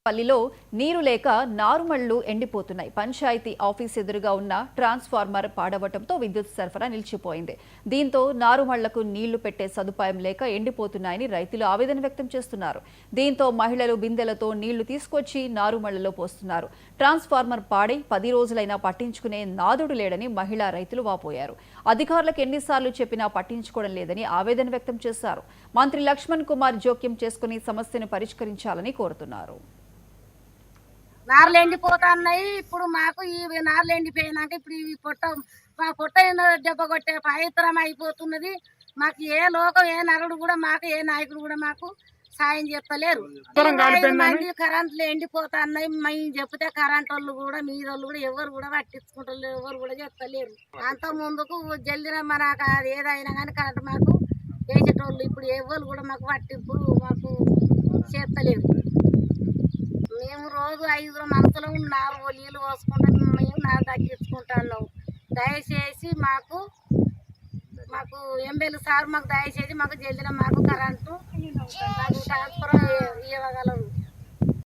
పల్లిలో నీరు లేక నారుమళ్లు ఎండిపోతున్నాయి. పంచాయతీ ఆఫీస్ ఎదురుగా ఉన్న ట్రాన్స్ఫార్మర్ పాడవటంతో విద్యుత్ సరఫరా నిలిచిపోయింది. దీంతో నారుమళ్లకు నీళ్లు పెట్టే సదుపాయం లేక ఎండిపోతున్నాయని రైతులు ఆవేదన వ్యక్తం చేస్తున్నారు. దీంతో మహిళలు బిందెలతో నీళ్లు తీసుకొచ్చి నారుమళ్లలో పోస్తున్నారు. ట్రాన్స్ఫార్మర్ పాడై 10 రోజులైనా పట్టించుకునే నాదుడు లేడని మహిళా రైతులు వాపోయారు. అధికారులకు ఎన్నిసార్లు చెప్పినా పట్టించుకోవడం లేదని ఆవేదన వ్యక్తం చేశారు. మంత్రి లక్ష్మణ్ కుమార్ జోక్యం చేసుకుని సమస్యను పరిష్కరించాలని కోరుతున్నారు. నార్లు ఎండిపోతున్నాయి. ఇప్పుడు మాకు ఈ నార్లు ఎండిపోయినాక ఇప్పుడు ఈ పొట్ట దెబ్బ కొట్టే పవిత్రం అయిపోతున్నది. మాకు ఏ లోకం ఏ నరుడు కూడా మాకు ఏ నాయకుడు కూడా మాకు సాయం చేస్తలేరు. 5 మంది కరెంట్లు ఎండిపోతున్నాయి. మేము చెప్తే కరెంట్ వాళ్ళు కూడా మీదోళ్ళు కూడా ఎవరు కూడా పట్టించుకుంటారు, ఎవరు కూడా చెప్తలేరు. అంత ముందుకు జల్దిన మనకు అది ఏదైనా కానీ కరెంట్ మాకు వేసేటోళ్ళు ఇప్పుడు ఎవరు కూడా మాకు పట్టింపు మాకు చేస్తలేరు. మేము రోజు 5 మనసులో 4 నీళ్ళు పోసుకుంటాం. మేము నారు తగ్గించుకుంటున్నాం. దయచేసి మాకు ఎమ్మెల్యే సార్ మాకు దయచేసి మాకు జల్దిన మాకు కరెంటు ట్రాన్స్ఫర్ ఇవ్వగలరు.